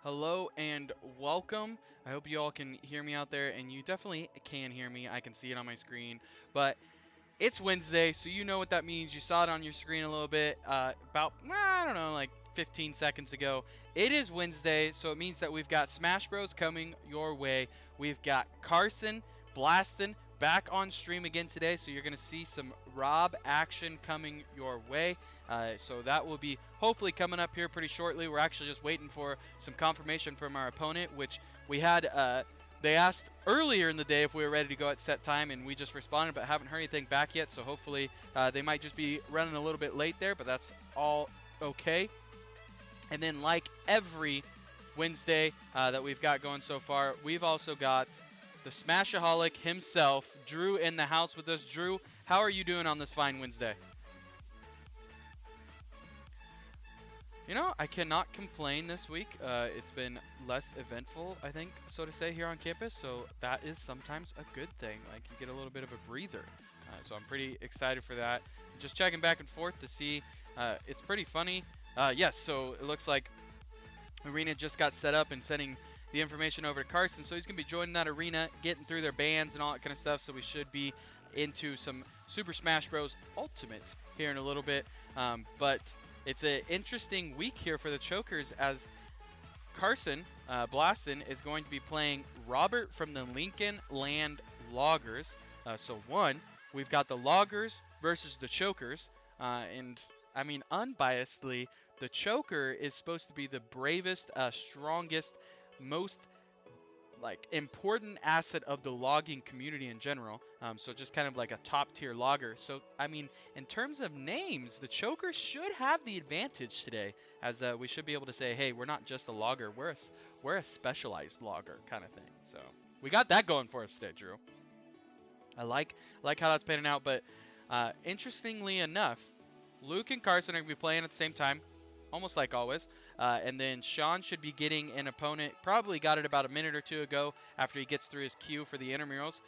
Hello and welcome. I hope you all can hear me out there, and you definitely can hear me. I can see it on my screen, but it's Wednesday, so you know what that means. You saw it on your screen a little bit about, I don't know, like 15 seconds ago. It is Wednesday, so it means that we've got Smash Bros coming your way. We've got Carson blasting back on stream again today, so you're going to see some Rob action coming your way. So that will be hopefully coming up here pretty shortly. We're actually just waiting for some confirmation from our opponent, which we had they asked earlier in the day if we were ready to go at set time, and we just responded, but haven't heard anything back yet. So hopefully they might just be running a little bit late there, but that's all okay. And then, like every Wednesday that we've got going so far, we've also got the Smashaholic himself, Drew, in the house with us. Drew, how are you doing on this fine Wednesday? You know, I cannot complain this week. It's been less eventful, I think, so to say, here on campus. So that is sometimes a good thing. Like, you get a little bit of a breather. So I'm pretty excited for that. Just checking back and forth to see. It's pretty funny. Yes, so it looks like Arena just got set up and sending the information over to Carson. So he's going to be joining that arena, getting through their bands and all that kind of stuff. So we should be into some Super Smash Bros. Ultimate here in a little bit. But it's an interesting week here for the Chokers, as Carson Blaston is going to be playing Robert from the Lincoln Land Loggers. So we've got the Loggers versus the Chokers. And I mean, unbiasedly, the Choker is supposed to be the bravest, strongest, most important asset of the logging community in general. So just kind of like a top tier logger. So I mean, in terms of names, the Choker should have the advantage today, as we should be able to say, hey, we're not just a logger, we're a specialized logger kind of thing. So we got that going for us today, Drew. I like how that's panning out. But interestingly enough, Luke and Carson are going to be playing at the same time, almost like always. And then Sean should be getting an opponent. Probably got it about a minute or two ago after he gets through his queue for the intramurals.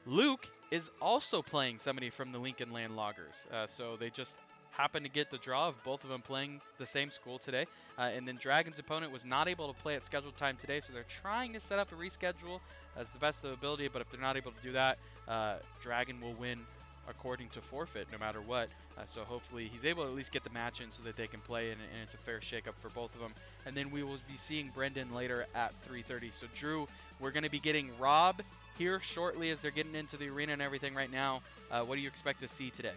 Luke is also playing somebody from the Lincoln Land Loggers. So they just happened to get the draw of both of them playing the same school today. And then Dragon's opponent was not able to play at scheduled time today, so they're trying to set up a reschedule as the best of their ability. But if they're not able to do that, Dragon will win according to forfeit no matter what. So hopefully he's able to at least get the match in so that they can play, and it's a fair shakeup for both of them. And then we will be seeing Brendan later at 3:30. So Drew, we're going to be getting Rob here shortly as they're getting into the arena and everything right now. What do you expect to see today?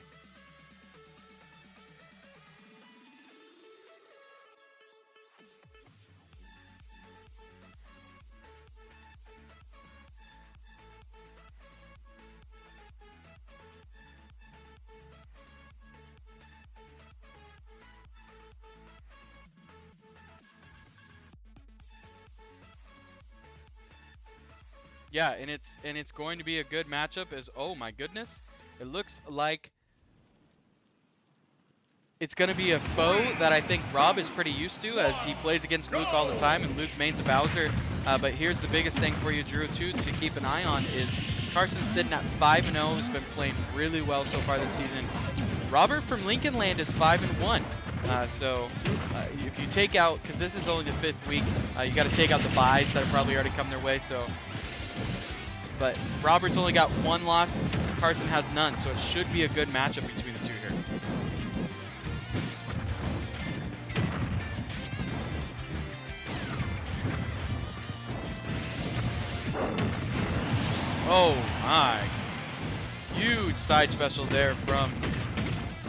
Yeah, and it's going to be a good matchup. As oh my goodness, it looks like it's going to be a foe that I think Rob is pretty used to, as he plays against Luke all the time, and Luke mains a Bowser. But here's the biggest thing for you, Drew, too, to keep an eye on is Carson's sitting at 5-0. Has been playing really well so far this season. Robert from Lincoln Land is 5-1. So if you take out, because this is only the 5th week, you got to take out the buys that have probably already come their way. So. But Robert's only got 1 loss, Carson has none, so it should be a good matchup between the two here. Oh my. Huge side special there from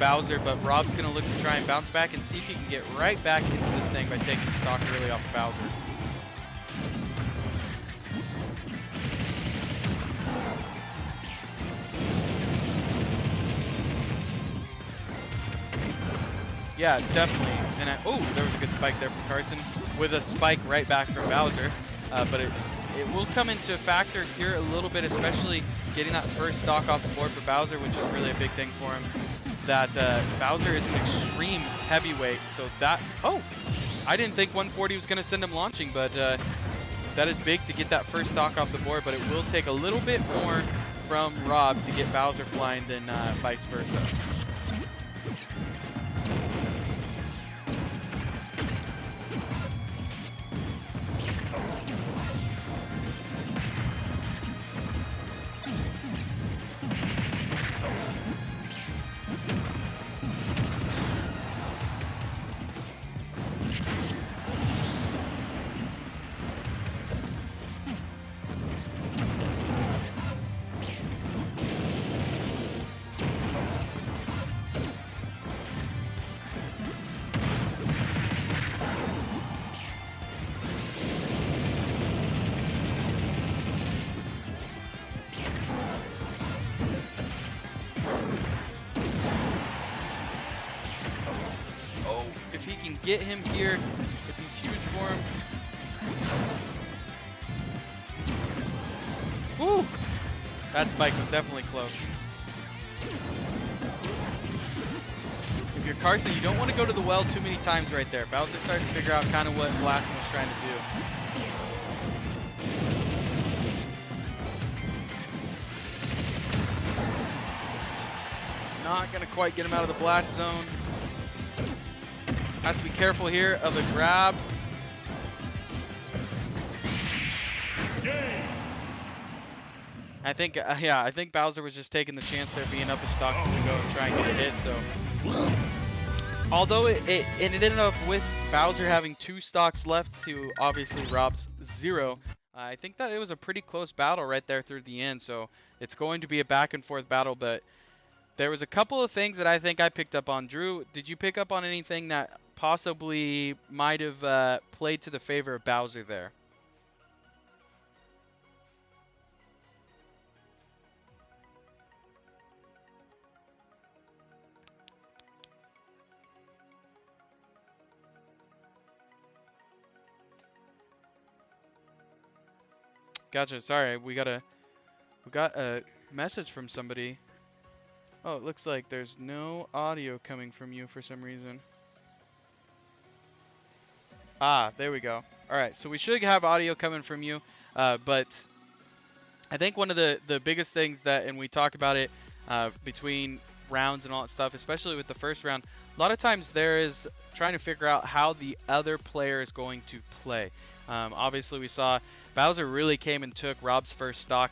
Bowser, but Rob's going to look to try and bounce back and see if he can get right back into this thing by taking stock early off of Bowser. Yeah, definitely. And there was a good spike there from Carson with a spike right back from Bowser. But it will come into a factor here a little bit, especially getting that first stock off the board for Bowser, which is really a big thing for him. That Bowser is an extreme heavyweight, so that I didn't think 140 was going to send him launching, but that is big to get that first stock off the board. But it will take a little bit more from Rob to get Bowser flying than vice versa. get him here, it'd be huge for him. Woo! That spike was definitely close. If you're Carson, you don't want to go to the well too many times right there. Bowser's starting to figure out kind of what Blaston was trying to do. Not going to quite get him out of the blast zone. Has to be careful here of the grab. I think, yeah, I think Bowser was just taking the chance there, being up a stock to go and try and get a hit. So, although it ended up with Bowser having 2 stocks left to obviously Rob's 0, I think that it was a pretty close battle right there through the end. So it's going to be a back and forth battle, but there was a couple of things that I think I picked up on. Drew, did you pick up on anything that possibly might have played to the favor of Bowser there? Gotcha. Sorry, we got a message from somebody. Oh, it looks like there's no audio coming from you for some reason. Ah, there we go. All right, so we should have audio coming from you, but I think one of the biggest things that, and we talk about it between rounds and all that stuff, especially with the first round, a lot of times there is trying to figure out how the other player is going to play. Obviously, we saw Bowser really came and took Rob's first stock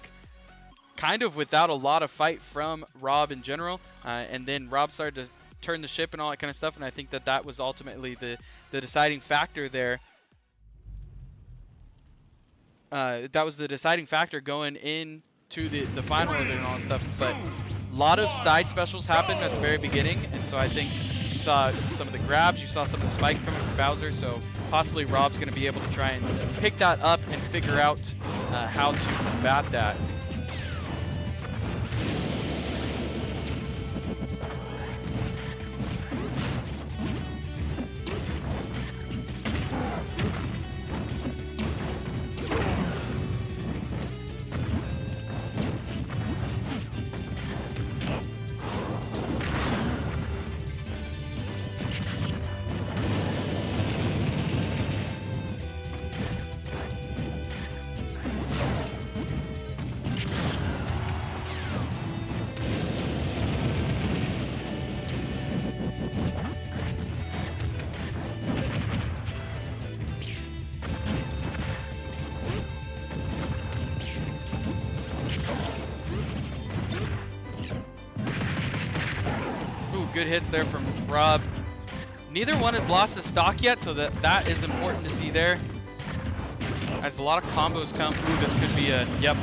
kind of without a lot of fight from Rob in general, and then Rob started to turn the ship and all that kind of stuff, and I think that that was ultimately the deciding factor there. That was the deciding factor going into the final of it and all that stuff, but a lot of side specials happened at the very beginning, and so I think you saw some of the grabs, you saw some of the spike coming from Bowser, so possibly Rob's going to be able to try and pick that up and figure out how to combat that. Good hits there from Rob. Neither one has lost a stock yet, so that is important to see there. As a lot of combos come. Ooh, this could be a yep.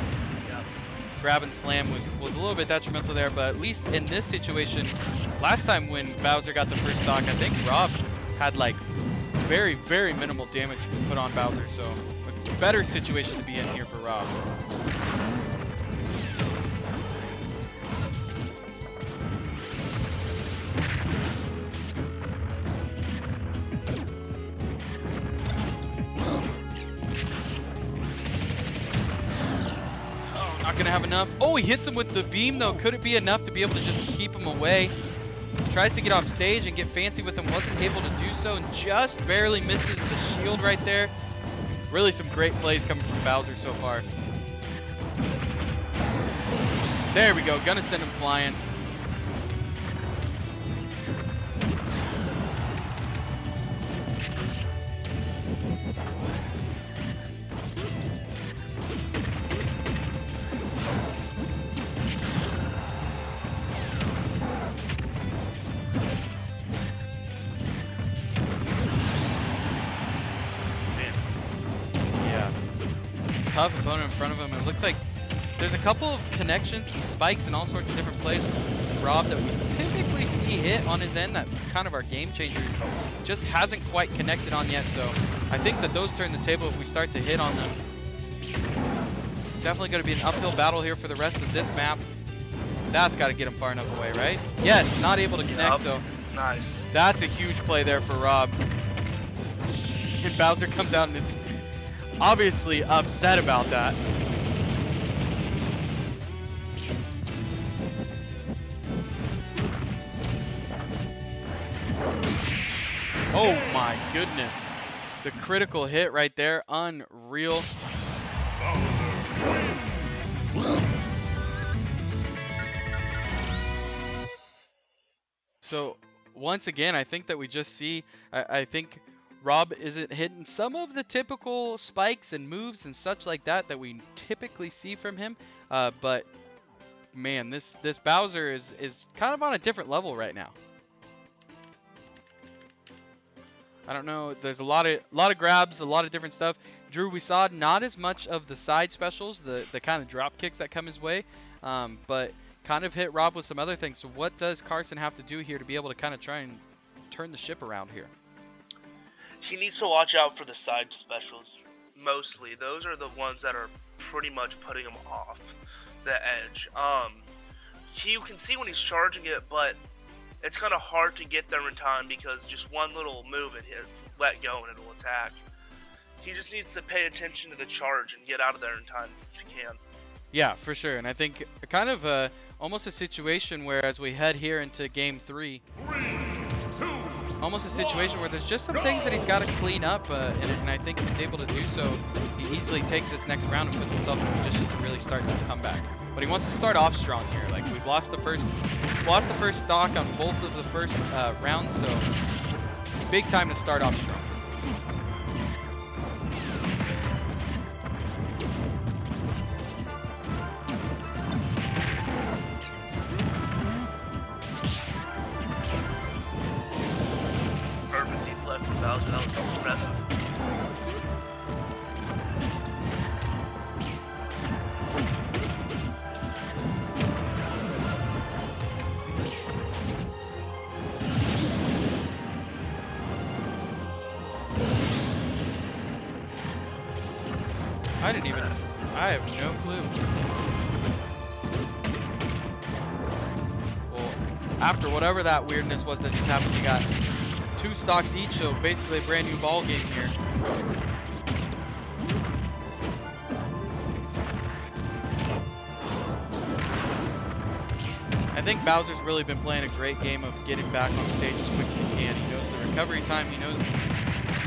Grab and slam was a little bit detrimental there, but at least in this situation, last time when Bowser got the first stock, I think Rob had like very, very minimal damage put on Bowser, so a better situation to be in here for Rob. Not gonna have enough. Oh, he hits him with the beam though. Could it be enough to be able to just keep him away? Tries to get off stage and get fancy with him. Wasn't able to do so and just barely misses the shield right there. Really some great plays coming from Bowser so far. There we go. Gonna send him flying. Tough opponent in front of him. It looks like there's a couple of connections, some spikes, and all sorts of different plays from Rob that we typically see hit on his end that kind of are game changers. Just hasn't quite connected on yet, so I think that those turn the table if we start to hit on them. Definitely going to be an uphill battle here for the rest of this map. That's got to get him far enough away, right? Yes, not able to connect, so nice. That's a huge play there for Rob. Bowser comes out and is obviously upset about that. Oh my goodness. The critical hit right there, unreal. So once again, I think that we just see, I think Rob isn't hitting some of the typical spikes and moves and such like that that we typically see from him. But man, this Bowser is kind of on a different level right now. I don't know. There's a lot of grabs, a lot of different stuff. Drew, we saw not as much of the side specials, the kind of drop kicks that come his way, but kind of hit Rob with some other things. So what does Carson have to do here to be able to kind of try and turn the ship around here? He needs to watch out for the side specials. Mostly, those are the ones that are pretty much putting him off the edge. You can see when he's charging it, but it's kind of hard to get there in time because just one little move and hits, let go, and it'll attack. He just needs to pay attention to the charge and get out of there in time if he can. Yeah, for sure. And I think kind of almost a situation where as we head here into Game 3, almost a situation where there's just some things that he's got to clean up, and I think he's able to do so. He easily takes this next round and puts himself in a position to really start to come back. But he wants to start off strong here. Like, we've lost the first stock on both of the first rounds, so big time to start off strong. Perfect deep left from Bowser. That was impressive. I have no clue. Well, after whatever that weirdness was that just happened, we got 2 stocks each, so basically a brand new ball game here. I think Bowser's really been playing a great game of getting back on stage as quick as he can. He knows the recovery time, he knows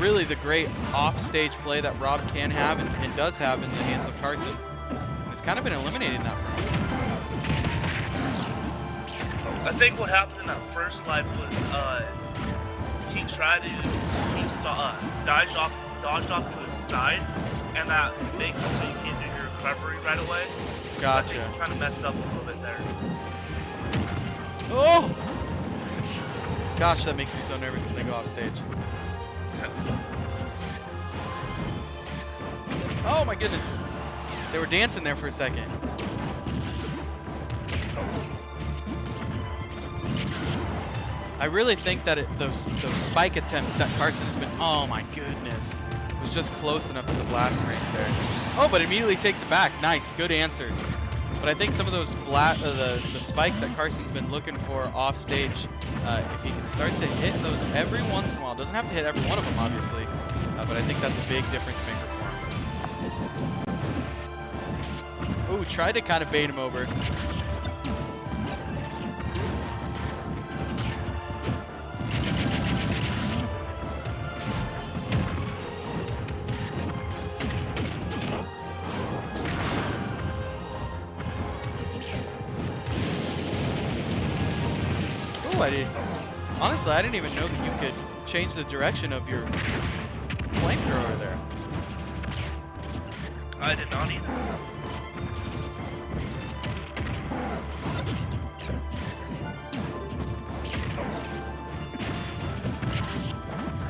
really the great off-stage play that Rob can have and does have in the hands of Carson. And it's kind of been eliminating that from him. I think what happened in that first life was he tried to dodge off to his side, and that makes it so you can't do your recovery right away. Gotcha. I think he kind of messed up a little bit there. Oh! Gosh, that makes me so nervous when they go off stage. Oh my goodness. They were dancing there for a second. I really think that those spike attempts that Carson has been, oh my goodness, was just close enough to the blast range there. Oh, but immediately takes it back. Nice, good answer. But I think some of those the spikes that Carson's been looking for off stage, if he can start to hit those every once in a while, doesn't have to hit every one of them obviously, but I think that's a big difference maker for him. Ooh, tried to kind of bait him over. Honestly, I didn't even know that you could change the direction of your flamethrower there. I did not either.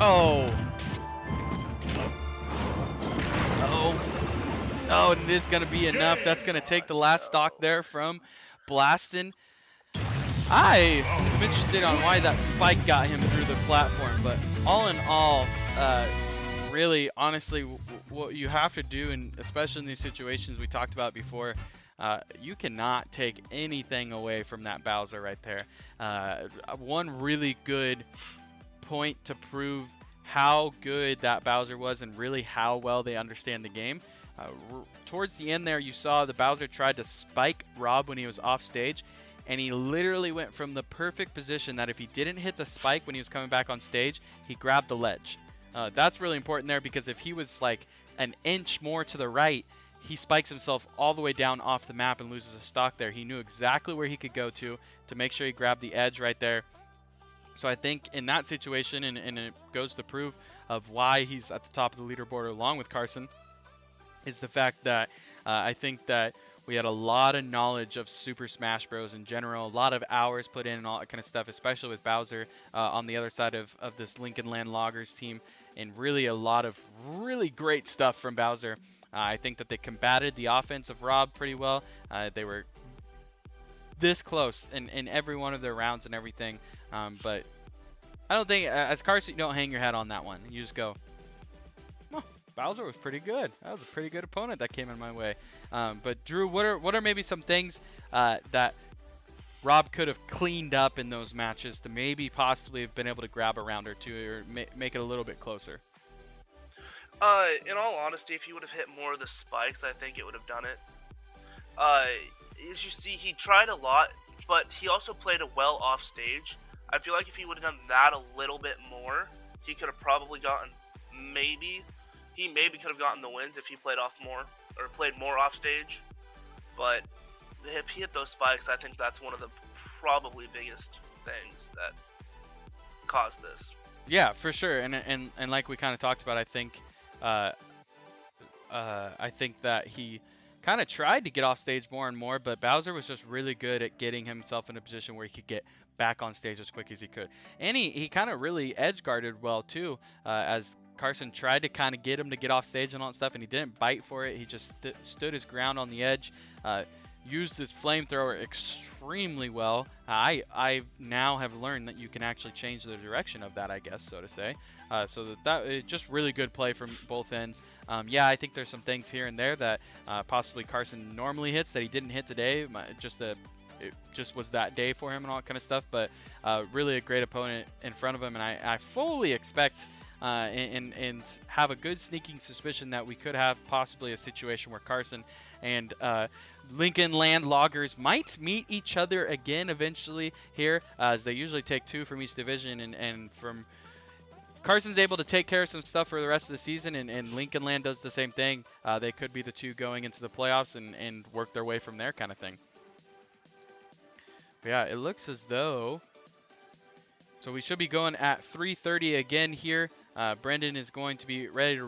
Oh. Oh, and it is going to be enough. That's going to take the last stock there from Blastin'. I am interested on why that spike got him through the platform, but all in all, really, honestly, what you have to do, and especially in these situations we talked about before, you cannot take anything away from that Bowser right there. One really good point to prove how good that Bowser was and really how well they understand the game. Towards the end there, you saw the Bowser tried to spike Rob when he was off stage, and he literally went from the perfect position that if he didn't hit the spike when he was coming back on stage, he grabbed the ledge. That's really important there, because if he was like an inch more to the right, he spikes himself all the way down off the map and loses a stock there. He knew exactly where he could go to make sure he grabbed the edge right there. So I think in that situation, and it goes to prove of why he's at the top of the leaderboard along with Carson, is the fact that I think that we had a lot of knowledge of Super Smash Bros. In general, a lot of hours put in and all that kind of stuff, especially with Bowser on the other side of this Lincoln Land Loggers team, and really a lot of really great stuff from Bowser. I think that they combated the offense of Rob pretty well. They were this close in every one of their rounds and everything. But I don't think, as Carson, you don't hang your head on that one. You just go, oh, Bowser was pretty good. That was a pretty good opponent that came in my way. But Drew, what are maybe some things that Rob could have cleaned up in those matches to maybe possibly have been able to grab a round or two or make it a little bit closer? In all honesty, if he would have hit more of the spikes, I think it would have done it. As you see, he tried a lot, but he also played it well off stage. I feel like if he would have done that a little bit more, he could have probably gotten he maybe could have gotten the wins if he played off more or played more off stage. But if he hit those spikes, I think that's one of the probably biggest things that caused this. Yeah, for sure. And like we kind of talked about, I think that he kind of tried to get off stage more and more, but Bowser was just really good at getting himself in a position where he could get back on stage as quick as he could. And he kind of really edge guarded well too, as Carson tried to kind of get him to get off stage and all that stuff, and he didn't bite for it. He just stood his ground on the edge, used his flamethrower extremely well. I now have learned that you can actually change the direction of that, I guess, so to say. So that just really good play from both ends. Yeah, I think there's some things here and there that possibly Carson normally hits that he didn't hit today. It just was that day for him and all that kind of stuff. But really a great opponent in front of him, and I fully expect and have a good sneaking suspicion that we could have possibly a situation where Carson and Lincoln Land Loggers might meet each other again eventually here, as they usually take two from each division, and from Carson's able to take care of some stuff for the rest of the season, and Lincoln Land does the same thing. They could be the two going into the playoffs and work their way from there, kind of thing. But yeah, it looks as though, so we should be going at 3:30 again here. Brendan is going to be ready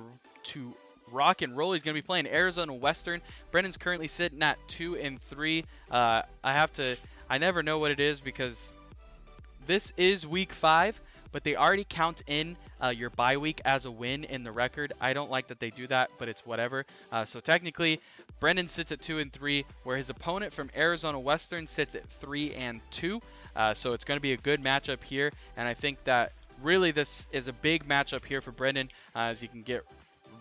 to rock and roll. He's going to be playing Arizona Western. Brendan's currently sitting at 2-3. I never know what it is, because this is week 5, but they already count in your bye week as a win in the record. I don't like that they do that, but it's whatever. So technically, Brendan sits at 2-3, where his opponent from Arizona Western sits at 3-2. So it's going to be a good matchup here, and I think that really this is a big matchup here for Brendan, as he can get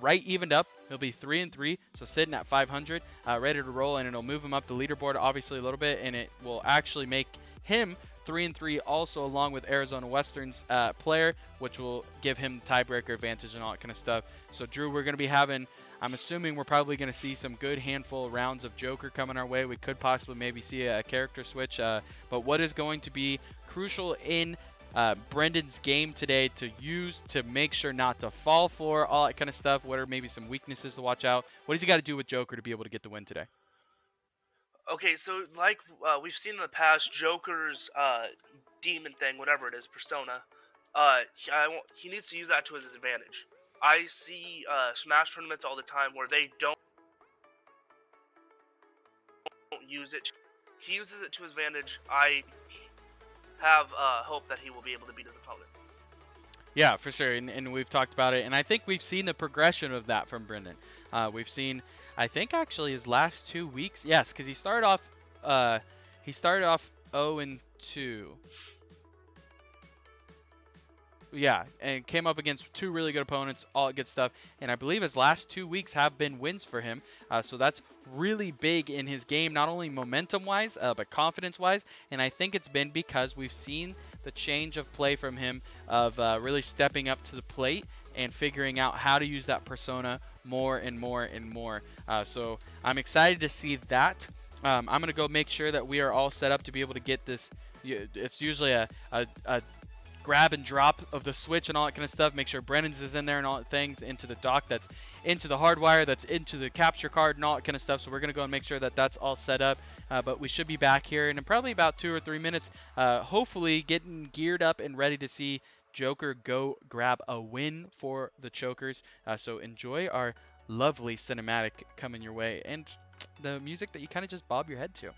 right evened up. He'll be 3-3, so sitting at 500, ready to roll, and it'll move him up the leaderboard obviously a little bit, and it will actually make him 3-3 also, along with Arizona Western's player, which will give him tiebreaker advantage and all that kind of stuff. So Drew, we're going to be having, I'm assuming we're probably going to see some good handful of rounds of Joker coming our way. We could possibly maybe see a character switch, but what is going to be crucial in Brendan's game today to use to make sure not to fall for all that kind of stuff? What are maybe some weaknesses to watch out? What does he got to do with Joker to be able to get the win today? Okay, so like we've seen in the past, Joker's demon thing, whatever it is, persona, he needs to use that to his advantage. I see Smash tournaments all the time where they don't use it. He uses it to his advantage. I have hope that he will be able to beat his opponent. Yeah, for sure, and we've talked about it, and I think we've seen the progression of that from Brendan. We've seen, I think actually his last 2 weeks, yes, because he started off 0-2. Yeah, and came up against two really good opponents, all good stuff. And I believe his last 2 weeks have been wins for him. So that's really big in his game, not only momentum-wise, but confidence-wise. And I think it's been because we've seen the change of play from him of really stepping up to the plate and figuring out how to use that persona more and more and more. So I'm excited to see that. I'm going to go make sure that we are all set up to be able to get this. It's usually a grab and drop of the switch and all that kind of stuff. Make sure Brennan's is in there and all that things into the dock, that's into the hardwire, that's into the capture card and all that kind of stuff. So we're going to go and make sure that that's all set up. But we should be back here in probably about 2 or 3 minutes, hopefully getting geared up and ready to see Joker go grab a win for the Chokers. So enjoy our lovely cinematic coming your way and the music that you kind of just bob your head to.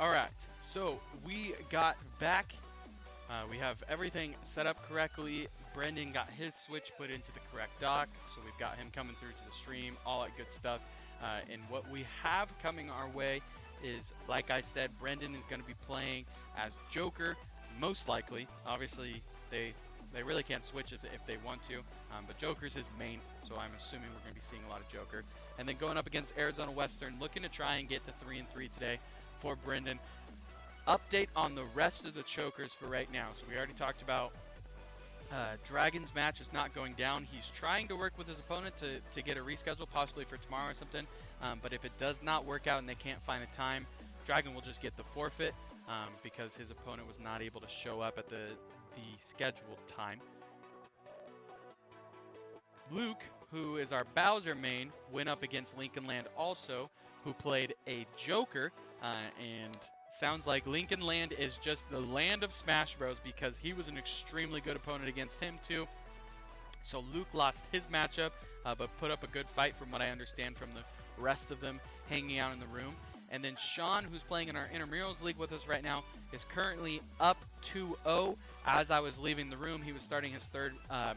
Alright, so we got back. We have everything set up correctly. Brendan got his switch put into the correct dock, so we've got him coming through to the stream, all that good stuff. And what we have coming our way is, like I said, Brendan is going to be playing as Joker, most likely. Obviously, they really can't switch if they want to, but Joker's his main, so I'm assuming we're going to be seeing a lot of Joker. And then going up against Arizona Western, looking to try and get to 3-3 today for Brendan. Update on the rest of the Chokers for right now. So we already talked about Dragon's match is not going down. He's trying to work with his opponent to get a reschedule, possibly for tomorrow or something. But if it does not work out and they can't find a time, Dragon will just get the forfeit because his opponent was not able to show up at the scheduled time. Luke, who is our Bowser main, went up against Lincoln Land also. who played a Joker, and sounds like Lincoln Land is just the land of Smash Bros because he was an extremely good opponent against him too. So Luke lost his matchup, but put up a good fight from what I understand from the rest of them hanging out in the room. And then Sean, who's playing in our Intramurals League with us right now, is currently up 2-0. As I was leaving the room, he was starting his third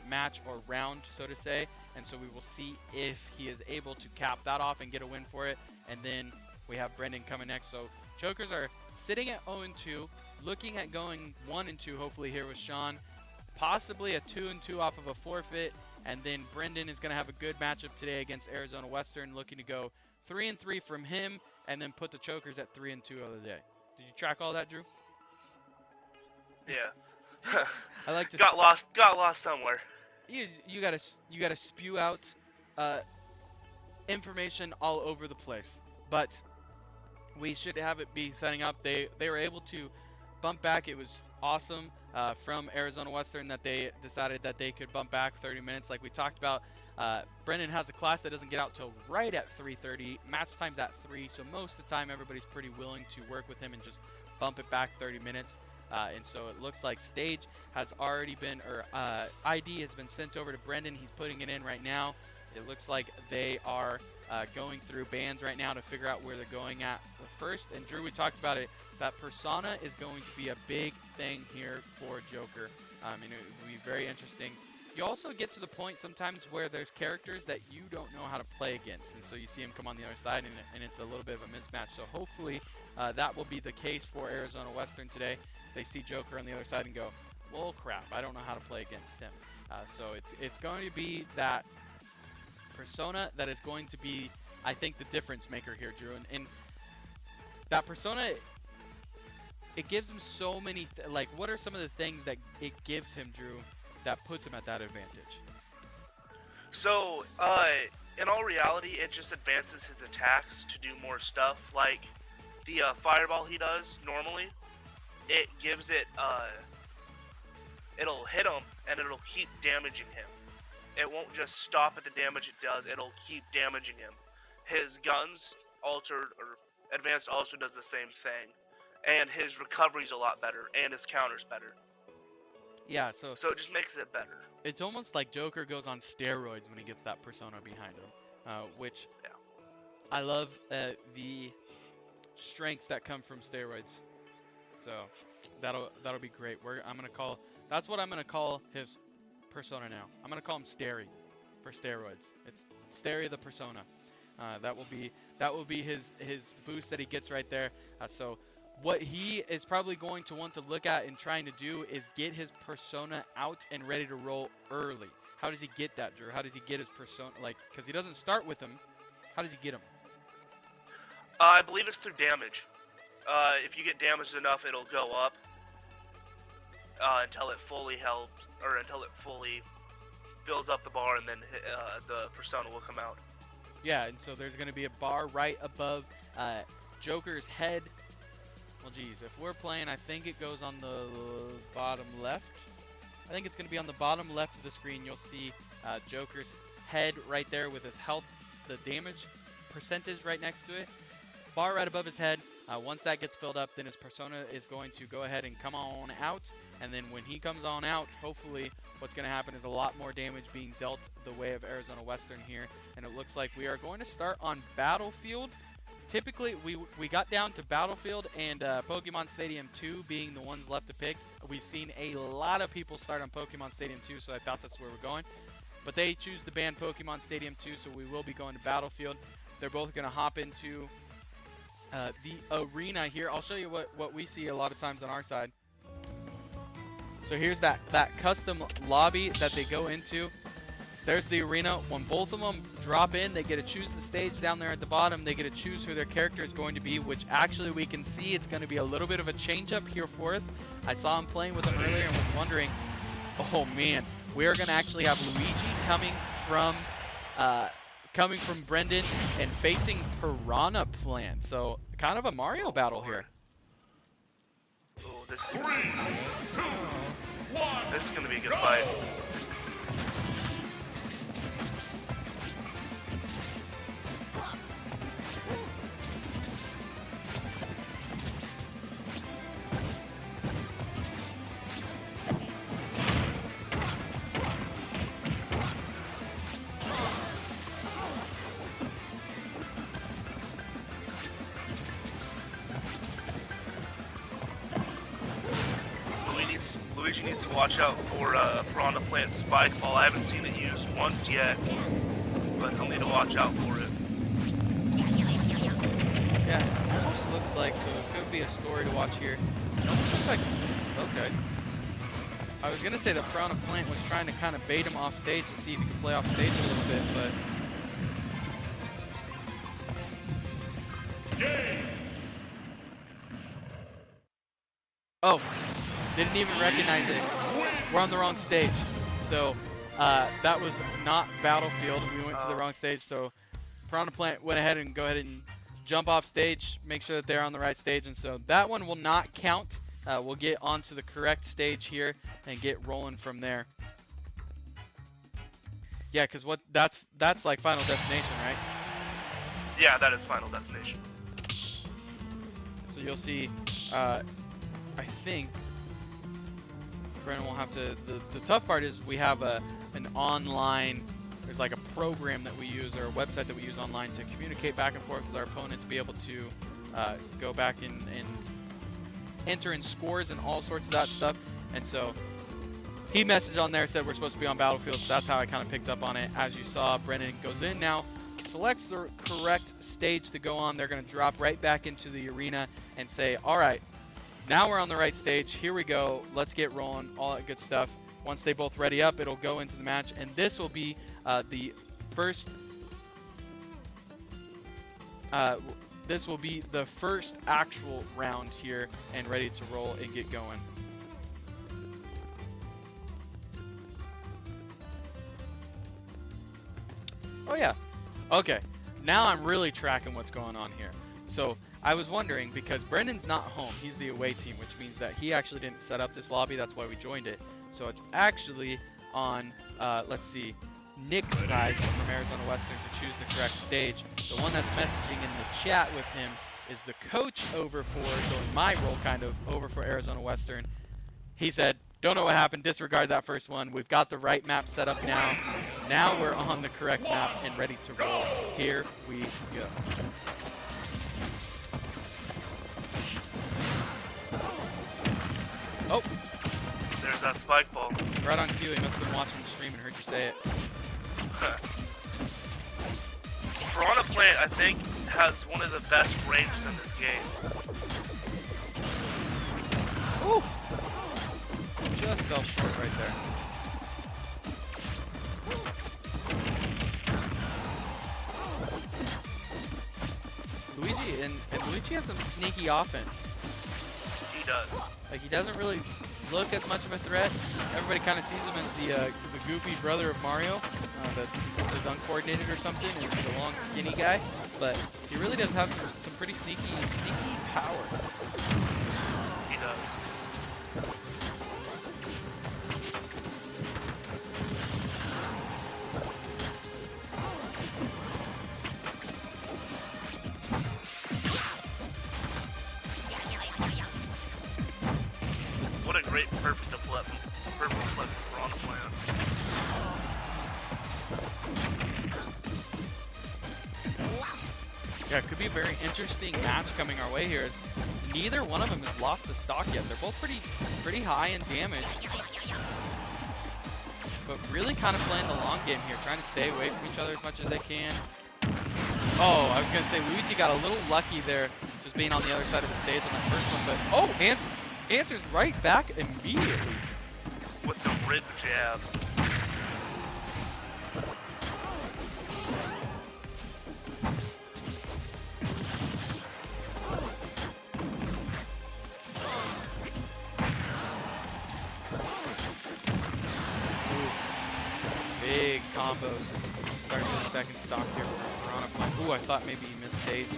match or round, so to say. And so we will see if he is able to cap that off and get a win for it. And then we have Brendan coming next. So Jokers are sitting at 0-2, looking at going 1-2 hopefully here with Sean. Possibly a 2-2 off of a forfeit. And then Brendan is going to have a good matchup today against Arizona Western, looking to go 3-3 from him, and then put the Chokers at 3-2 of the day. Did you track all that, Drew? Yeah. I like to got lost somewhere. You gotta spew out information all over the place, but we should have it be setting up. They were able to bump back. It was awesome from Arizona Western that they decided that they could bump back 30 minutes like we talked about. Brendan has a class that doesn't get out till right at 3:30. Match time's at 3, so most of the time everybody's pretty willing to work with him and just bump it back 30 minutes. And so it looks like stage has already been, or ID has been sent over to Brendan. He's putting it in right now. It looks like they are going through bands right now to figure out where they're going at first. And Drew, we talked about it. That persona is going to be a big thing here for Joker. And it will be very interesting. You also get to the point sometimes where there's characters that you don't know how to play against. And so you see him come on the other side, and it's a little bit of a mismatch. So hopefully that will be the case for Arizona Western today. They see Joker on the other side and go, well, crap, I don't know how to play against him. So it's going to be that persona that is going to be, I think, the difference maker here, Drew. And that persona, it gives him so many, like, what are some of the things that it gives him, Drew, that puts him at that advantage? So, in all reality, it just advances his attacks to do more stuff. Like, the fireball he does normally, it gives it, it'll hit him, and it'll keep damaging him. It won't just stop at the damage it does, it'll keep damaging him. His guns, altered, or advanced also does the same thing. And his recovery's a lot better, and his counter's better. Yeah, so it just makes it better. It's almost like Joker goes on steroids when he gets that persona behind him, which I love the strengths that come from steroids. So that'll be great. That's what I'm gonna call his persona now. I'm gonna call him Stary for steroids. It's Stary the persona. That will be his boost that he gets right there. So what he is probably going to want to look at and trying to do is get his persona out and ready to roll early. How does he get that, Drew? How does he get his persona? Like, because he doesn't start with him. How does he get him? I believe it's through damage. If you get damaged enough, it'll go up until it fully helps, or until it fully fills up the bar, and then the persona will come out. Yeah, and so there's going to be a bar right above Joker's head. Well, geez, if we're playing, I think it goes on the bottom left. I think it's going to be on the bottom left of the screen. You'll see Joker's head right there with his health, the damage percentage right next to it. Bar right above his head. Once that gets filled up, then his persona is going to go ahead and come on out. And then when he comes on out, hopefully what's going to happen is a lot more damage being dealt the way of Arizona Western here. And it looks like we are going to start on Battlefield. Typically, we got down to Battlefield and Pokemon Stadium 2 being the ones left to pick. We've seen a lot of people start on Pokemon Stadium 2, so I thought that's where we're going. But they choose to ban Pokemon Stadium 2, so we will be going to Battlefield. They're both going to hop into the arena here. I'll show you what we see a lot of times on our side. So here's that custom lobby that they go into. There's the arena. When both of them drop in, they get to choose the stage down there at the bottom. They get to choose who their character is going to be, which actually we can see it's going to be a little bit of a change up here for us. I saw him playing with him earlier and was wondering, oh man, we're going to actually have Luigi coming from Brendan and facing Piranha Plant. So kind of a Mario battle here. Oh, this is going to be a good fight. Luigi needs to watch out for Piranha Plant Spike Ball. I haven't seen it used once yet, but he'll need to watch out for it. Yeah, it almost looks like, so it could be a story to watch here. It almost looks like, okay. I was going to say that Piranha Plant was trying to kind of bait him off stage to see if he could play off stage a little bit, but... Oh, didn't even recognize it. We're on the wrong stage. So that was not Battlefield. We went to the wrong stage. So Piranha Plant went ahead and jump off stage, make sure that they're on the right stage. And so that one will not count. We'll get onto the correct stage here and get rolling from there. Yeah, because that's like Final Destination, right? Yeah, that is Final Destination. So you'll see, I think Brennan will have to, the tough part is we have an online, there's like a program that we use or a website that we use online to communicate back and forth with our opponents, be able to go back and enter in scores and all sorts of that stuff. And so he messaged on there, said we're supposed to be on Battlefield, so that's how I kind of picked up on it. As you saw, Brennan goes in now, selects the correct stage to go on. They're going to drop right back into the arena and say, all right, now we're on the right stage. Here we go. Let's get rolling. All that good stuff. Once they both ready up, it'll go into the match. And this will be the first actual round here and ready to roll and get going. Oh yeah. Okay. Now I'm really tracking what's going on here. So I was wondering, because Brendan's not home, he's the away team, which means that he actually didn't set up this lobby. That's why we joined it. So it's actually on, let's see, Nick's side from Arizona Western to choose the correct stage. The one that's messaging in the chat with him is the coach over for, so in my role kind of, over for Arizona Western. He said, don't know what happened, disregard that first one. We've got the right map set up now. Now we're on the correct map and ready to roll. Here we go. Oh! There's that spike ball. Right on cue, he must have been watching the stream and heard you say it. Piranha Plant, I think, has one of the best ranges in this game. Ooh! Just fell short right there. Luigi, and Luigi has some sneaky offense. He does. Like, he doesn't really look as much of a threat. Everybody kind of sees him as the goofy brother of Mario that is uncoordinated or something, and he's a long, skinny guy. But he really does have some pretty sneaky power. He does. What a great perfect flip for Piranha Plant. Yeah, it could be a very interesting match coming our way here, as neither one of them has lost the stock yet. They're both pretty high in damage, but really kind of playing the long game here, trying to stay away from each other as much as they can. Oh, I was gonna say Luigi got a little lucky there, just being on the other side of the stage on that first one, but oh, answers right back immediately with the rib jab. Big combos. Starting the second stock here for Piranha Plant. Ooh, I thought maybe he missed stage.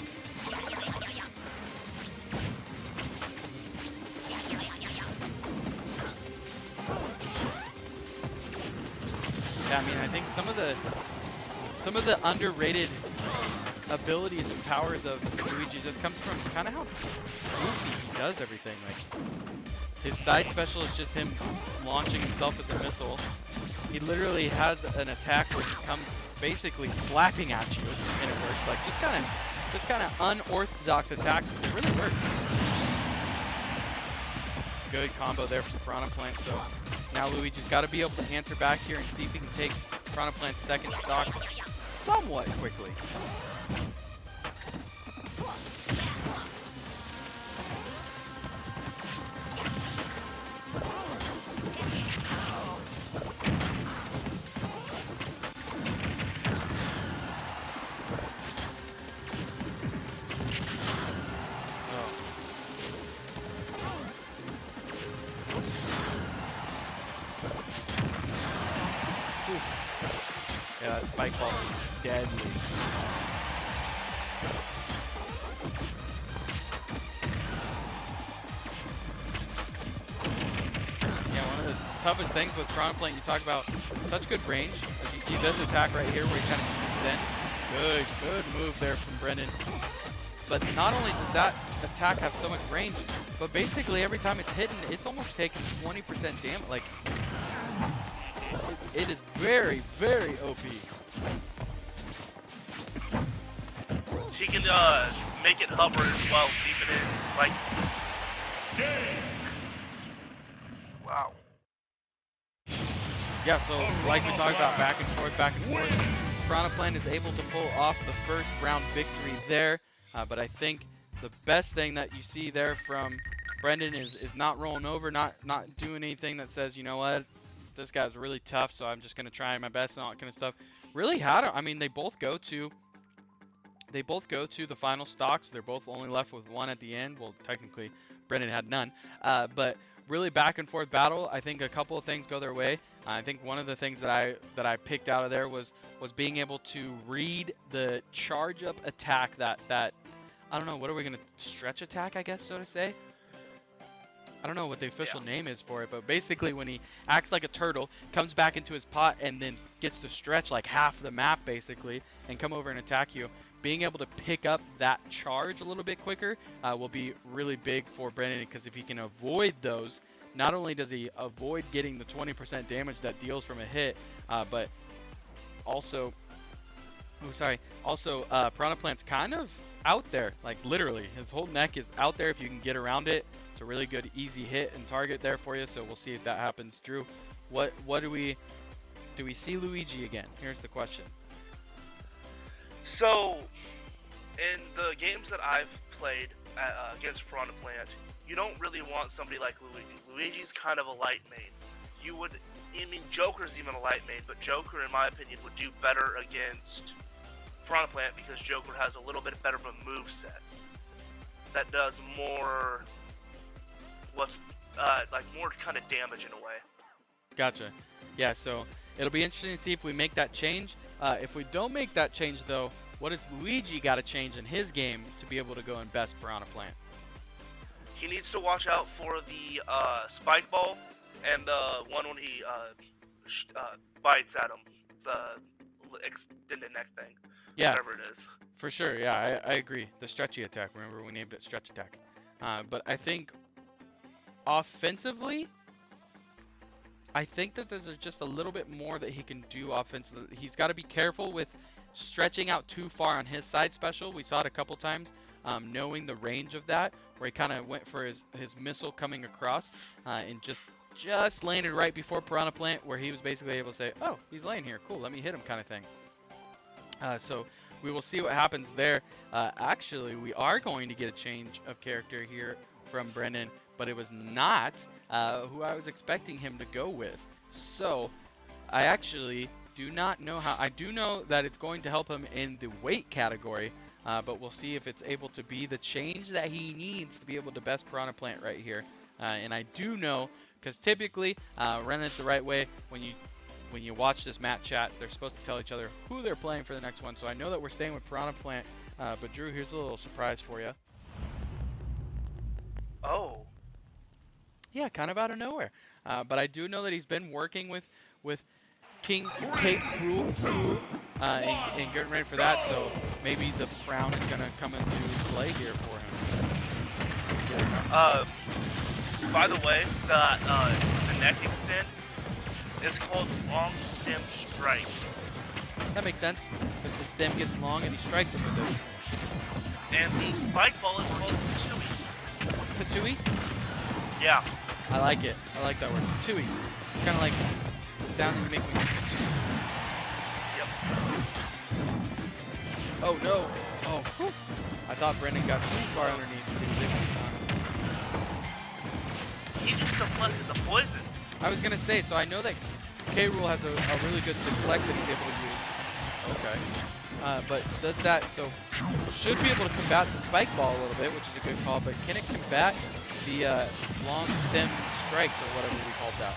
Yeah, I mean, I think some of the underrated abilities and powers of Luigi just comes from kind of how goofy he does everything. Like, his side special is just him launching himself as a missile. He literally has an attack where he comes basically slapping at you, and it works. Like, just kind of unorthodox attacks, but it really works. Good combo there from Piranha Plant. So now Luigi's got to be able to answer back here and see if he can take Piranha Plant's second stock somewhat quickly. Yeah, that spike ball is deadly. Yeah, one of the toughest things with Piranha Plant, you talk about such good range. As you see this attack right here where he kind of just extends. Good move there from Brendan. But not only does that attack have so much range, but basically every time it's hitting, it's almost taking 20% damage. Like, it is very, very OP. He can make it hover as well, deep it in. Like, wow. Yeah, so like we talked about, back and forth. Piranha Plant is able to pull off the first round victory there. But I think the best thing that you see there from Brendan is not rolling over, not doing anything that says, you know what, this guy's really tough, so I'm just gonna try my best and all that kind of stuff. Really I mean, they both go to the final stocks. They're both only left with one at the end. Well, technically, Brendan had none. But really back and forth battle. I think a couple of things go their way. I think one of the things that I picked out of there was being able to read the charge up attack that I don't know, what are we gonna stretch attack, I guess, so to say. I don't know what the official name is for it, but basically when he acts like a turtle, comes back into his pot, and then gets to stretch like half the map basically, and come over and attack you. Being able to pick up that charge a little bit quicker will be really big for Brendan, because if he can avoid those, not only does he avoid getting the 20% damage that deals from a hit, but also, Piranha Plant's kind of out there, like literally. His whole neck is out there if you can get around it. It's a really good, easy hit and target there for you, so we'll see if that happens. Drew, what do we see Luigi again? Here's the question. So, in the games that I've played against Piranha Plant, you don't really want somebody like Luigi. Luigi's kind of a light main. Joker's even a light main, but Joker, in my opinion, would do better against Piranha Plant because Joker has a little bit better of a moveset that does more, more kind of damage in a way. Gotcha. Yeah, so it'll be interesting to see if we make that change. If we don't make that change, though, what does Luigi got to change in his game to be able to go and best Piranha Plant? He needs to watch out for the spike ball and the one when he bites at him, the extended neck thing. Yeah, whatever it is. For sure. Yeah, I agree. The stretchy attack. Remember, we named it stretch attack. But I think offensively, I think that there's just a little bit more that he can do offensively. He's got to be careful with stretching out too far on his side special. We saw it a couple times, knowing the range of that, where he kind of went for his missile coming across and just landed right before Piranha Plant, where he was basically able to say, oh, he's laying here, cool, let me hit him, kind of thing. So we will see what happens there. Actually, we are going to get a change of character here from Brendan, but it was not who I was expecting him to go with. So I actually do not know how. I do know that it's going to help him in the weight category, but we'll see if it's able to be the change that he needs to be able to best Piranha Plant right here. And I do know, because typically running it the right way, when you watch this match chat, they're supposed to tell each other who they're playing for the next one. So I know that we're staying with Piranha Plant, but Drew, here's a little surprise for you. Oh. Yeah, kind of out of nowhere. But I do know that he's been working with King Cape Cruel and getting ready for that. So maybe the Frown is going to come into play here for him. By the way, the neck extend is called long stem strike. That makes sense, because the stem gets long and he strikes it with it. And the spike ball is called Patooey. Patooey? Yeah. I like it. I like that word. Chewy. Kind of like the sound that you make when you chew. Yep. Oh no. Oh, whew. I thought Brendan got too far underneath, but he was able to not. He just deflected the poison. I was gonna say, so I know that K. Rool has a really good deflect that he's able to use. Okay. But does that, so should be able to combat the spike ball a little bit, which is a good call, but can it combat the long stem strike or whatever we called that?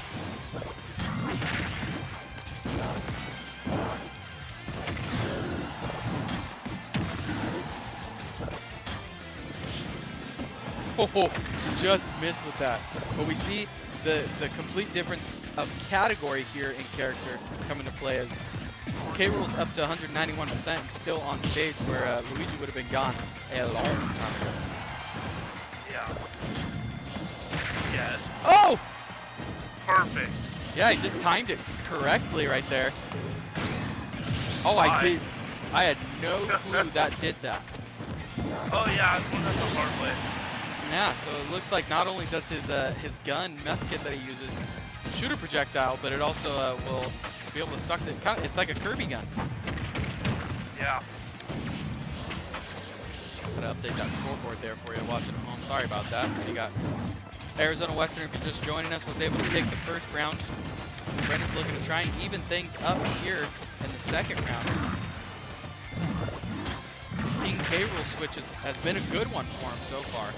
Oh, just missed with that. But we see the complete difference of category here in character come into play as K. Rool's up to 191% and still on stage where Luigi would have been gone a long time ago. Yeah. Yes. Oh! Perfect. Yeah, he just timed it correctly right there. Oh, I had no clue that did that. Oh yeah, I learned that the hard way. Yeah, so it looks like not only does his gun musket that he uses shoot a projectile, but it also will be able to suck it. It's like a Kirby gun. Yeah. Gotta update that scoreboard there for you watching at home. Sorry about that. So you got Arizona Western, if you're just joining us, was able to take the first round. Brendan's looking to try and even things up here in the second round. King K. Rool switch has been a good one for him so far.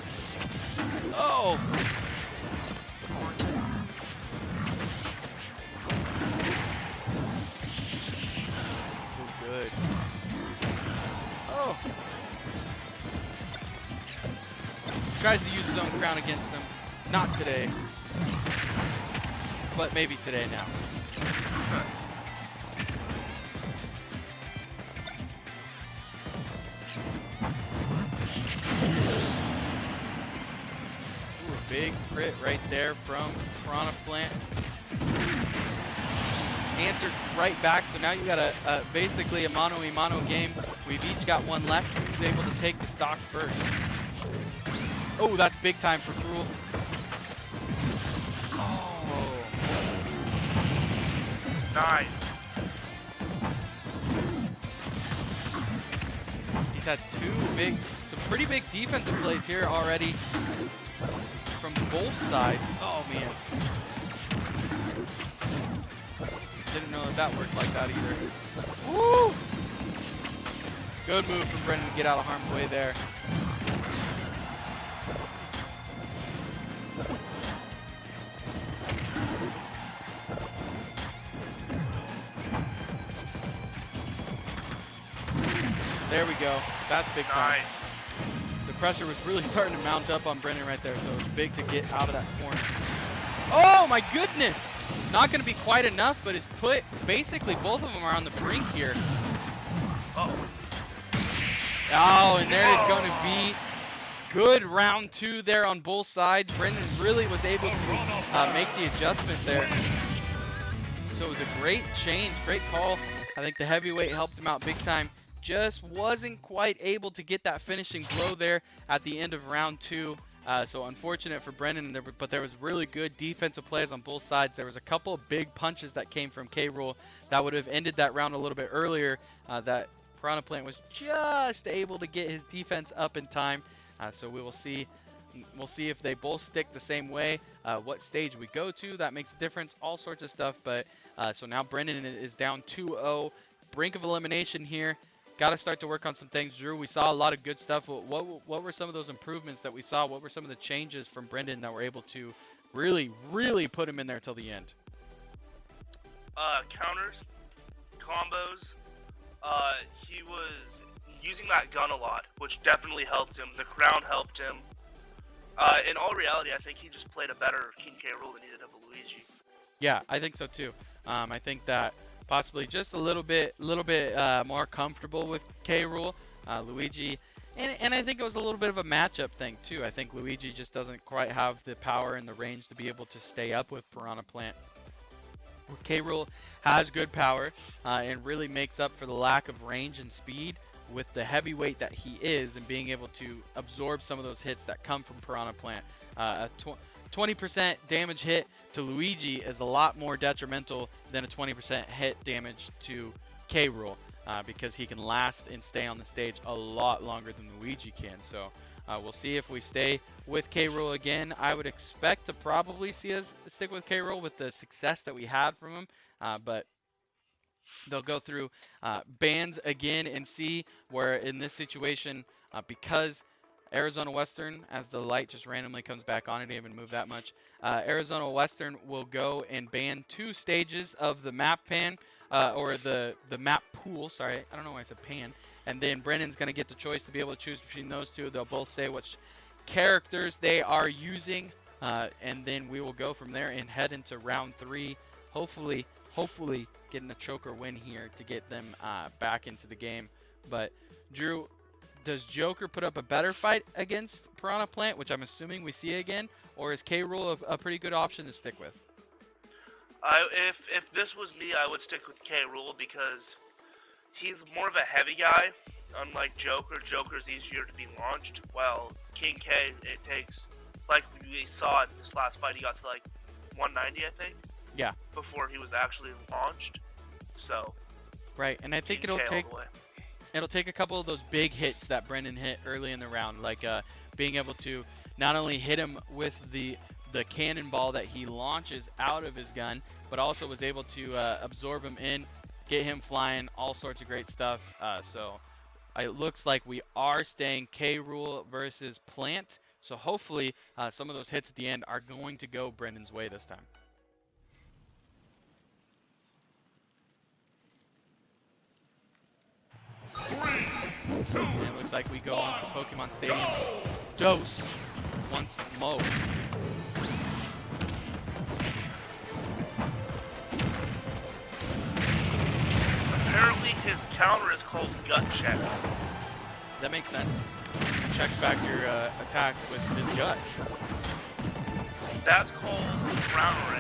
Oh! Good. Oh! Tries to use his own crown against them. Not today. But maybe today now. Ooh, a big crit right there from Piranha Plant. Answered right back, so now you got basically a mano-a-mano game. We've each got one left. Who's able to take the stock first? Oh, that's big time for Cruel. Oh. Nice. He's had some pretty big defensive plays here already from both sides. Oh man. Didn't know that worked like that either. Woo! Good move from Brendan to get out of harm's way there. There we go. That's big time. Nice. The pressure was really starting to mount up on Brendan right there, so it's big to get out of that corner. Oh my goodness! Not going to be quite enough, but it's put basically both of them are on the brink here. Oh. Oh, and there is going to be good round two there on both sides. Brendan really was able to make the adjustment there. So it was a great change, great call. I think the heavyweight helped him out big time. Just wasn't quite able to get that finishing blow there at the end of round two. So unfortunate for Brendan, but there was really good defensive plays on both sides. There was a couple of big punches that came from K. Rool that would have ended that round a little bit earlier. That Piranha Plant was just able to get his defense up in time. So we will see. We'll see if they both stick the same way. What stage we go to, that makes a difference. All sorts of stuff. But so now Brendan is down 2-0. Brink of elimination here. Got to start to work on some things. Drew, we saw a lot of good stuff. What were some of those improvements that we saw? What were some of the changes from Brendan that were able to really put him in there till the end? Counters, combos. He was using that gun a lot, which definitely helped him. The crown helped him. In all reality, I think he just played a better King K. Rool than he did of Luigi. Yeah, I think so too. I think that possibly just a little bit more comfortable with K. Rool, Luigi, and I think it was a little bit of a matchup thing too. I think Luigi just doesn't quite have the power and the range to be able to stay up with Piranha Plant. K. Rool has good power and really makes up for the lack of range and speed with the heavyweight that he is and being able to absorb some of those hits that come from Piranha Plant. 20% damage hit to Luigi is a lot more detrimental than a 20% hit damage to K. Rool, because he can last and stay on the stage a lot longer than Luigi can. So we'll see if we stay with K. Rool again. I would expect to probably see us stick with K. Rool with the success that we had from him, but they'll go through bans again and see where in this situation, because Arizona Western, as the light just randomly comes back on, it didn't even move that much. Arizona Western will go and ban 2 stages of the map pan, or the map pool. Sorry, I don't know why I said pan. And then Brennan's going to get the choice to be able to choose between those two. They'll both say which characters they are using, and then we will go from there and head into round 3. Hopefully getting a choker win here to get them back into the game. But Drew, does Joker put up a better fight against Piranha Plant, which I'm assuming we see again, or is K. Rool a pretty good option to stick with? If this was me, I would stick with K. Rool because he's more of a heavy guy. Unlike Joker, Joker's easier to be launched. While King K, it takes, like we saw in this last fight, he got to like 190, I think. Yeah. Before he was actually launched. So. Right, and I think it'll take a couple of those big hits that Brendan hit early in the round, like being able to not only hit him with the cannonball that he launches out of his gun, but also was able to absorb him in, get him flying, all sorts of great stuff. So it looks like we are staying K. Rool versus Plant. So hopefully some of those hits at the end are going to go Brendan's way this time. And it looks like we go on to Pokemon Stadium Dose once more. Apparently his counter is called Gut Check. That makes sense. Checks back your attack with his gut. That's called Ground Ray.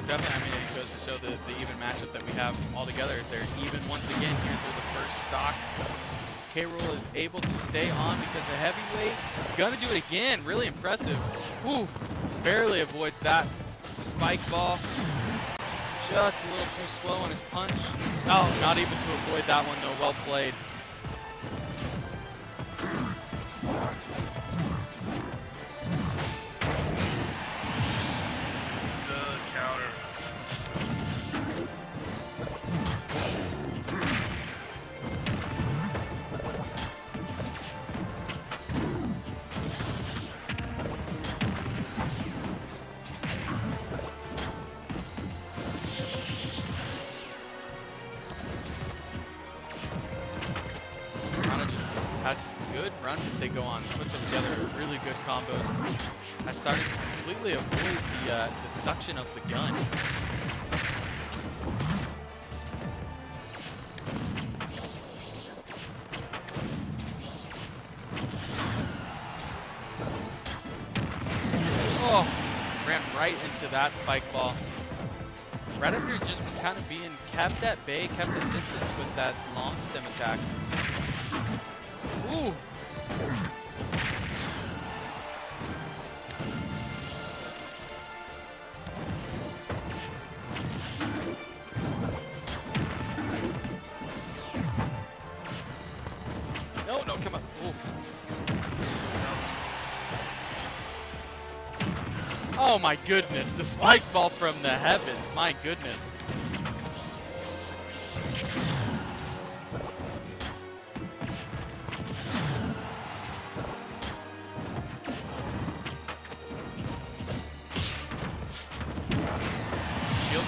Definitely, I mean, it goes to show the even matchup that we have all together. They're even once again here through the first stock. K. Rool is able to stay on because the heavyweight is going to do it again. Really impressive. Whew, barely avoids that spike ball. Just a little too slow on his punch. Oh, not even to avoid that one though. Well played. Has some good runs that they go on. Puts them together really good combos. I started to completely avoid the suction of the gun. Oh, ran right into that spike ball. Predator just kind of being kept at bay, kept at distance with that long stem attack. Ooh. No, come on. Ooh. Oh my goodness, the spike ball from the heavens, my goodness.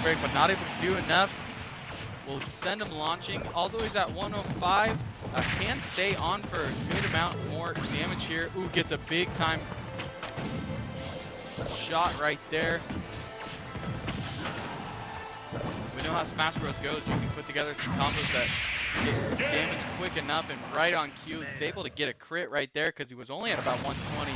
Break, but not able to do enough. We'll send him launching, although he's at 105. Can stay on for a good amount more damage here. Ooh, gets a big time shot right there. know how Smash Bros goes. You can put together some combos that get damage quick enough and right on cue. He's able to get a crit right there because he was only at about 120.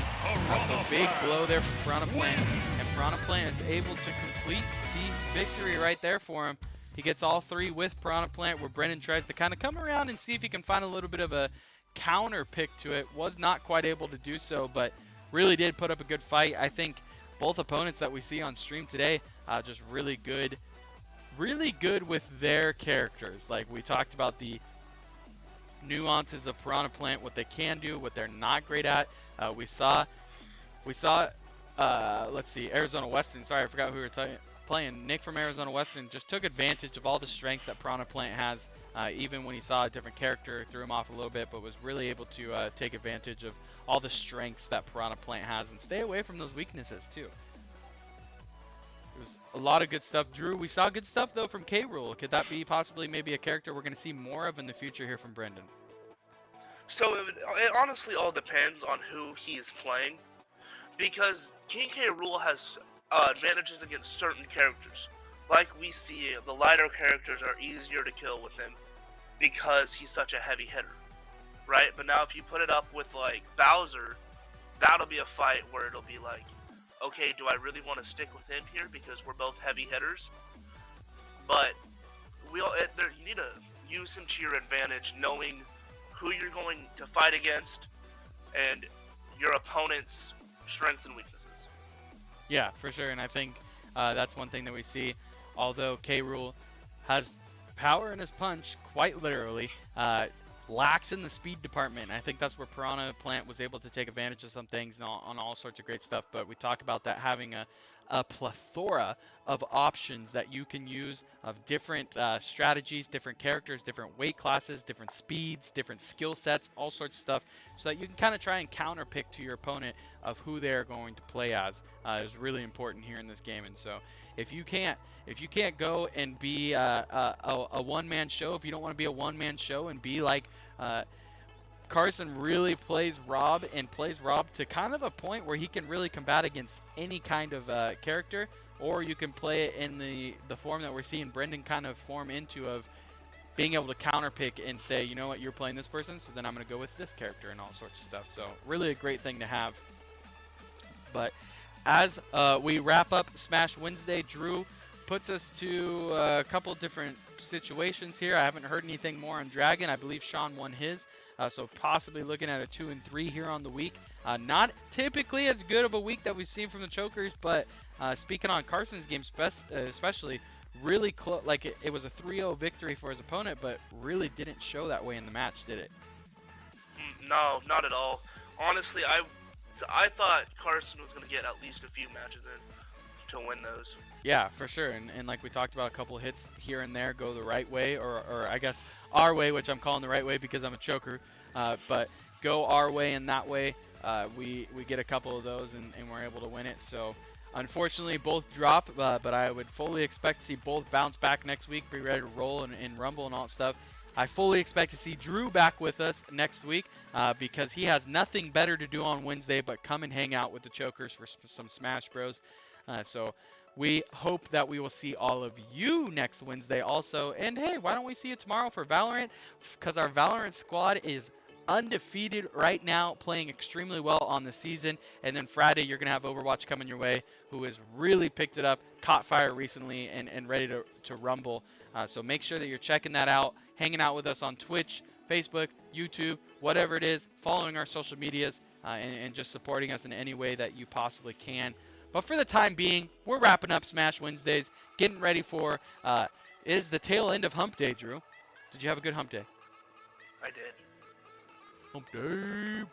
So big blow there from Piranha Plant, and Piranha Plant is able to complete the victory right there for him. He gets all 3 with Piranha Plant, where Brendan tries to kind of come around and see if he can find a little bit of a counter pick to it. Was not quite able to do so, but really did put up a good fight. I think both opponents that we see on stream today, just really good with their characters. Like we talked about the nuances of Piranha Plant, what they can do, what they're not great at. We saw let's see, Arizona Western. Sorry, I forgot who we were playing. Nick from Arizona Western just took advantage of all the strength that Piranha Plant has. Even when he saw a different character, threw him off a little bit, but was really able to take advantage of all the strengths that Piranha Plant has and stay away from those weaknesses too. There's a lot of good stuff. Drew, we saw good stuff though from K. Rool. Could that be possibly maybe a character we're going to see more of in the future here from Brendan? So it honestly all depends on who he's playing, because King K. Rool has advantages against certain characters. Like we see, the lighter characters are easier to kill with him because he's such a heavy hitter, right? But now if you put it up with like Bowser, that'll be a fight where it'll be like, okay, do I really want to stick with him here because we're both heavy hitters? But you need to use him to your advantage, knowing who you're going to fight against and your opponent's strengths and weaknesses. Yeah, for sure, and I think that's one thing that we see. Although K. Rool has power in his punch, quite literally, lacks in the speed department. I think that's where Piranha Plant was able to take advantage of some things on all sorts of great stuff. But we talk about that having a plethora of options that you can use, of different strategies, different characters, different weight classes, different speeds, different skill sets, all sorts of stuff, so that you can kind of try and counter pick to your opponent of who they're going to play as. Is really important here in this game. And so if you can't go and be a one-man show, if you don't want to be a one-man show and be like Carson really plays Rob to kind of a point where he can really combat against any kind of character, or you can play it in the form that we're seeing Brendan kind of form into, of being able to counter pick and say, you know what, you're playing this person, so then I'm going to go with this character and all sorts of stuff. So really a great thing to have. But as we wrap up Smash Wednesday, Drew puts us to a couple different situations here. I haven't heard anything more on Dragon. I believe Sean won his. So possibly looking at a 2 and 3 here on the week. Not typically as good of a week that we've seen from the Chokers, but speaking on Carson's game especially, really close. Like it was a 3-0 victory for his opponent, but really didn't show that way in the match, did it? No, not at all. Honestly, I thought Carson was going to get at least a few matches in to win those. Yeah, for sure. And like we talked about, a couple hits here and there go the right way, or I guess our way, which I'm calling the right way because I'm a choker. But go our way and that way. We get a couple of those and we're able to win it. So unfortunately both drop, but I would fully expect to see both bounce back next week, be ready to roll and rumble and all that stuff. I fully expect to see Drew back with us next week because he has nothing better to do on Wednesday but come and hang out with the Chokers for some Smash Bros. So we hope that we will see all of you next Wednesday also. And hey, why don't we see you tomorrow for Valorant? Because our Valorant squad is undefeated right now, playing extremely well on the season. And then Friday, you're going to have Overwatch coming your way, who has really picked it up, caught fire recently, and ready to rumble. So make sure that you're checking that out, hanging out with us on Twitch, Facebook, YouTube, whatever it is, following our social medias, and just supporting us in any way that you possibly can. But for the time being, we're wrapping up Smash Wednesdays, getting ready for is the tail end of Hump Day, Drew. Did you have a good Hump Day? I did. Hump Day.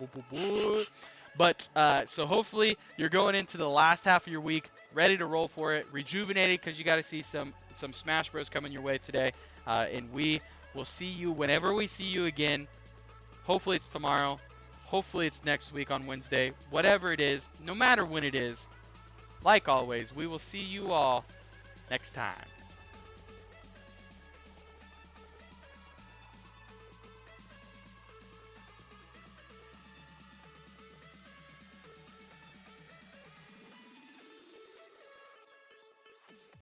But so hopefully you're going into the last half of your week ready to roll for it, rejuvenated, because you got to see some Smash Bros coming your way today. And we will see you whenever we see you again. Hopefully it's tomorrow. Hopefully it's next week on Wednesday. Whatever it is, no matter when it is. Like always, we will see you all next time.